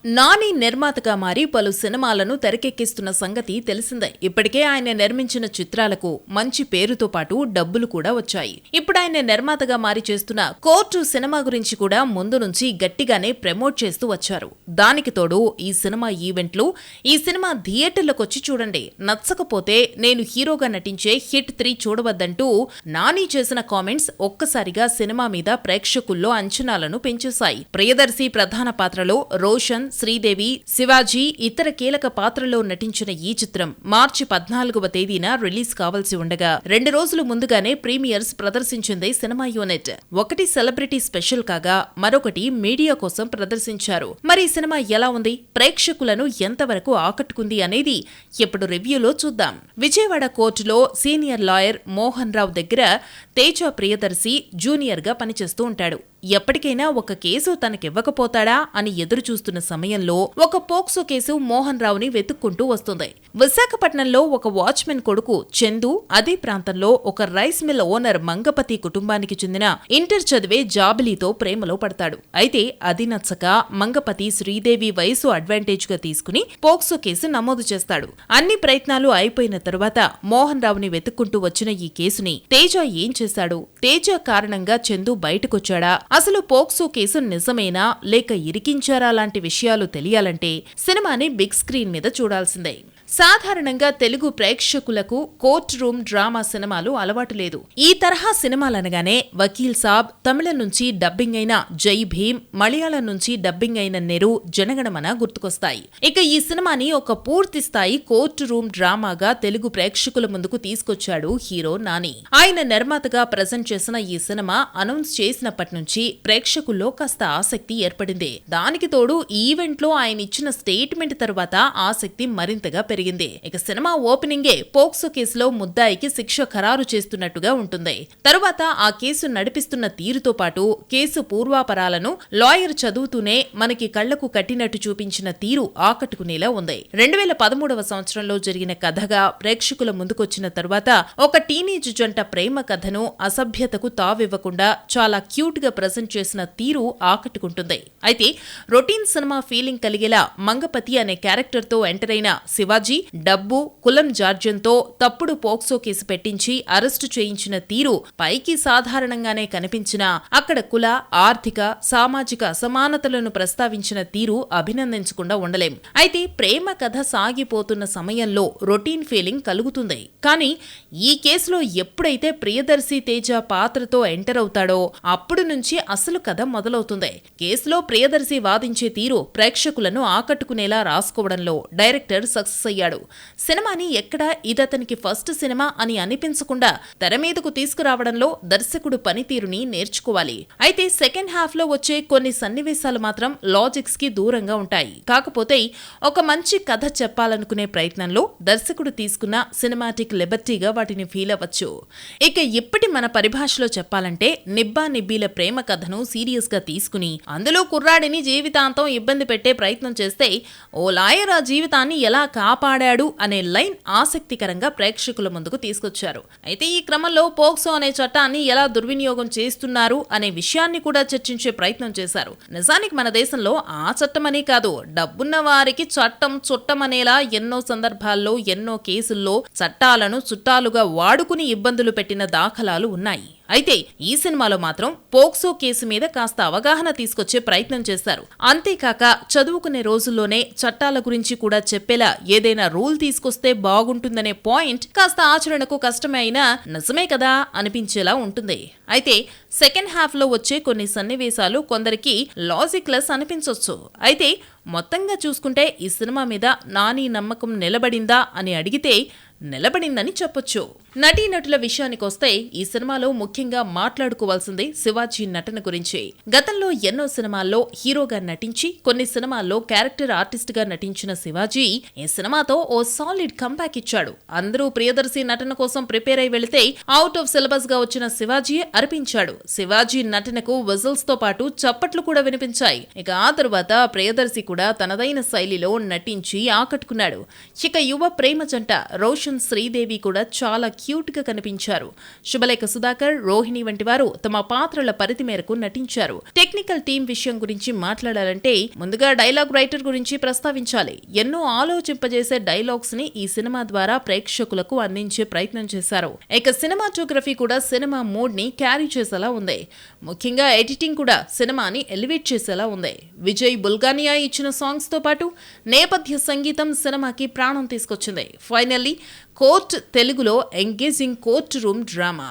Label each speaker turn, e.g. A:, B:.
A: నాని నిర్మాతగా మారి పలు సినిమాలను తెరకెక్కిస్తున్న సంగతి తెలిసిందే. ఇప్పటికే ఆయన నిర్మించిన చిత్రాలకు మంచి పేరుతో పాటు డబ్బులు కూడా వచ్చాయి. ఇప్పుడు ఆయన నిర్మాతగా మారి చేస్తున్న కోర్టు సినిమా గురించి కూడా ముందు నుంచి గట్టిగానే ప్రమోట్ చేస్తూ వచ్చారు. దానికి తోడు ఈ సినిమా ఈవెంట్లు, ఈ సినిమా థియేటర్లకొచ్చి చూడండి, నచ్చకపోతే నేను హీరోగా నటించే హిట్ 3 చూడవద్దంటూ నాని చేసిన కామెంట్స్ ఒక్కసారిగా సినిమా మీద ప్రేక్షకుల్లో అంచనాలను పెంచేశాయి. ప్రియదర్శి ప్రధాన పాత్రలో రోషన్, శ్రీదేవి, శివాజీ ఇతర కీలక పాత్రల్లో నటించిన ఈ చిత్రం మార్చి 14వ తేదీన రిలీజ్ కావాల్సి ఉండగా 2 రోజులు ముందుగానే ప్రీమియర్స్ ప్రదర్శించింది సినిమా యూనిట్. ఒకటి సెలబ్రిటీ స్పెషల్ కాగా మరొకటి మీడియా కోసం ప్రదర్శించారు. మరి ఈ సినిమా ఎలా ఉంది, ప్రేక్షకులను ఎంతవరకు ఆకట్టుకుంది అనేది ఇప్పుడు రివ్యూలో చూద్దాం. విజయవాడ కోర్టులో సీనియర్ లాయర్ మోహన్ రావు దగ్గర తేజ ప్రియదర్శి జూనియర్ గా పనిచేస్తూ ఉంటాడు. ఎప్పటికైనా ఒక కేసు తనకివ్వకపోతాడా అని ఎదురుచూస్తున్న సమయంలో ఒక పోక్సో కేసు మోహన్ రావుని వెతుక్కుంటూ వస్తుంది. విశాఖపట్నంలో ఒక వాచ్మెన్ కొడుకు చందు, అదే ప్రాంతంలో ఒక రైస్ మిల్ ఓనర్ మంగపతి కుటుంబానికి చెందిన ఇంటర్ చదివే జాబిలీతో ప్రేమలో పడతాడు. అయితే అది నచ్చక మంగపతి శ్రీదేవి వయసు అడ్వాంటేజ్ గా తీసుకుని పోక్సో కేసు నమోదు చేస్తాడు. అన్ని ప్రయత్నాలు అయిపోయిన తరువాత మోహన్ రావుని వెతుక్కుంటూ వచ్చిన ఈ కేసుని తేజ ఏం చేశాడు, తేజ కారణంగా చందు బయటకొచ్చాడా, అసలు పోక్సో కేసు నిజమేనా లేక ఇరికించారా లాంటి విషయాలు తెలియాలంటే సినిమాని బిగ్ స్క్రీన్ మీద చూడాల్సిందే. సాధారణంగా తెలుగు ప్రేక్షకులకు కోర్ట్ రూమ్ డ్రామా సినిమాలు అలవాటు లేదు. ఈ తరహా సినిమాలనగానే వకీల్ సాబ్, తమిళం నుంచి డబ్బింగ్ అయిన జై భీమ్, మలయాళం నుంచి డబ్బింగ్ అయిన నెరు, జనగణమన గుర్తుకొస్తాయి. ఇక ఈ సినిమాని ఒక పూర్తి స్థాయి కోర్ట్ రూమ్ డ్రామాగా తెలుగు ప్రేక్షకుల ముందుకు తీసుకొచ్చాడు హీరో నాని. ఆయన నిర్మాతగా ప్రెజెంట్ చేసిన ఈ సినిమా అనౌన్స్ చేసినప్పటి నుంచి ప్రేక్షకుల్లో కాస్త ఆసక్తి ఏర్పడింది. దానికి తోడు ఈవెంట్ లో ఆయన ఇచ్చిన స్టేట్మెంట్ తర్వాత ఆసక్తి మరింతగా పెరిగింది. ఇక సినిమా ఓపెనింగే పోక్సో కేసులో ముద్దాయికి శిక్ష ఖరారు చేస్తున్నట్టుగా ఉంటుంది. తరువాత ఆ కేసు నడిపిస్తున్న తీరుతో పాటు కేసు పూర్వాపరాలను లాయర్ చదువుతూనే మనకి కళ్లకు కట్టినట్టు చూపించిన తీరు ఆకట్టుకునేలా ఉంది. 2013వ సంవత్సరంలో జరిగిన కథగా ప్రేక్షకుల ముందుకొచ్చిన తరువాత ఒక టీనేజ్ జంట ప్రేమ కథను అసభ్యతకు తావివ్వకుండా చాలా క్యూట్ గా ప్రెజెంట్ చేసిన తీరు ఆకట్టుకుంటుంది. అయితే రొటీన్ సినిమా ఫీలింగ్ కలిగేలా మంగపతి అనే క్యారెక్టర్ తో ఎంటర్ అయిన శివాజీ డబ్బు, కులం జాడ్యంతో తప్పుడు పోక్సో కేసు పెట్టించి అరెస్టు చేయించిన తీరు పైకి సాధారణంగానే కనిపించినా అక్కడ కుల, ఆర్థిక, సామాజిక అసమానతలను ప్రస్తావించిన తీరు అభినందించకుండా ఉండలేం. అయితే ప్రేమ కథ సాగిపోతున్న సమయంలో రొటీన్ ఫీలింగ్ కలుగుతుంది. కానీ ఈ కేసులో ఎప్పుడైతే ప్రియదర్శి తేజ పాత్రతో ఎంటర్ అవుతాడో అప్పుడు నుంచి అసలు కథ మొదలవుతుంది. కేసులో ప్రియదర్శి వాదించే తీరు ప్రేక్షకులను ఆకట్టుకునేలా రాసుకోవడంలో డైరెక్టర్ సక్సెస్ అయ్యాడు. సినిమాని ఎక్కడా ఇదతనికి ఫస్ట్ సినిమా అని అనిపించకుండా తెర మీదకు తీసుకురావడంలో దర్శకుడు పనితీరుని నేర్చుకోవాలి. అయితే సెకండ్ హాఫ్ లో వచ్చే కొన్ని సన్నివేశాలు మాత్రం లాజిక్స్ కి దూరంగా ఉంటాయి. కాకపోతే ఒక మంచి కథ చెప్పాలనుకునే ప్రయత్నంలో దర్శకుడు తీసుకున్న సినిమాటిక్ లిబర్టీగా వాటిని ఫీల్ అవ్వచ్చు. ఇక ఇప్పటి మన పరిభాషలో చెప్పాలంటే నిబ్బా నిబ్బీల ప్రేమ కథను సీరియస్ గా తీసుకుని అందులో కుర్రాడిని జీవితాంతం ఇబ్బంది పెట్టే ప్రయత్నం చేస్తే ఓ లాయర్ ఆ జీవితాన్ని ఎలా కాపాడాడు అనే లైన్ ఆసక్తికరంగా ప్రేక్షకుల ముందుకు తీసుకొచ్చారు. అయితే ఈ క్రమంలో పోక్సో అనే చట్టాన్ని ఎలా దుర్వినియోగం చేస్తున్నారు అనే విషయాన్ని కూడా చర్చించే ప్రయత్నం చేశారు. నిజానికి మన దేశంలో ఆ చట్టమనే కాదు, డబ్బున్న వారికి చట్టం చుట్టమనేలా ఎన్నో సందర్భాల్లో ఎన్నో కేసుల్లో చట్టాలను చుట్టాలుగా వాడుకుని ఇబ్బందులు పెట్టిన దాఖలాలు ఉన్నాయి. అయితే ఈ సినిమాలో మాత్రం పోక్సో కేసు మీద కాస్త అవగాహన తీసుకొచ్చే ప్రయత్నం చేశారు. అంతేకాక చదువుకునే రోజుల్లోనే చట్టాల గురించి కూడా చెప్పేలా ఏదైనా రూల్ తీసుకొస్తే బాగుంటుందనే పాయింట్ కాస్త ఆచరణకు కష్టమే అయినా నిజమే కదా అనిపించేలా ఉంటుంది. అయితే సెకండ్ హాఫ్ లో వచ్చే కొన్ని సన్నివేశాలు కొందరికి లాజిక్లెస్ అనిపించొచ్చు. అయితే మొత్తంగా చూసుకుంటే ఈ సినిమా మీద నాని నమ్మకం నిలబడిందా అని అడిగితే నిలబడిందని చెప్పొచ్చు. నటీనటుల విషయానికొస్తే ఈ సినిమాలో ముఖ్యంగా మాట్లాడుకోవాల్సింది శివాజీ నటన గురించి. గతంలో ఎన్నో సినిమాల్లో హీరోగా నటించి కొన్ని సినిమాల్లో క్యారెక్టర్ ఆర్టిస్ట్ గా నటించిన శివాజీ ఈ సినిమాతో ఓ సాలిడ్ కంబ్యాక్ ఇచ్చాడు. అందరూ ప్రియదర్శి నటన కోసం ప్రిపేర్ అయి వెళితే అవుట్ ఆఫ్ సిలబస్ గా వచ్చిన శివాజీ అర్పించాడు. శివాజీ నటనకు విజిల్స్ తో పాటు చప్పట్లు కూడా వినిపించాయి. ఇక ఆ తరువాత ప్రియదర్శి కూడా తనదైన శైలిలో నటించి ఆకట్టుకున్నాడు. ఇక యువ ప్రేమ జంట రోషన్ శ్రీదేవి కూడా చాలా క్యూట్ గా కనిపించారు. శుభలేఖ సుధాకర్, రోహిణి వంటి వారు తమ పాత్రల పరిధి మేరకు నటించారు. టెక్నికల్ టీం విషయం గురించి మాట్లాడాలంటే ముందుగా డైలాగ్ రైటర్ గురించి ప్రస్తావించాలి. ఎన్నో ఆలోచింపజేసే డైలాగ్స్ ని ఈ సినిమా ద్వారా ప్రేక్షకులకు అందించే ప్రయత్నం చేశారు. ఇక సినిమాటోగ్రఫీ కూడా సినిమా మూడ్ ని క్యారీ చేసేలా ఉంది. ముఖ్యంగా ఎడిటింగ్ కూడా సినిమాని ఎలివేట్ చేసేలా ఉంది. విజయ్ బుల్గానియా ఇచ్చిన సాంగ్స్ తో పాటు నేపథ్య సంగీతం సినిమాకి ప్రాణం తీసుకొచ్చింది. ఫైనల్లీ కోర్ట్ తెలుగులో ఎంగేజింగ్ కోర్ట్ రూమ్ డ్రామా.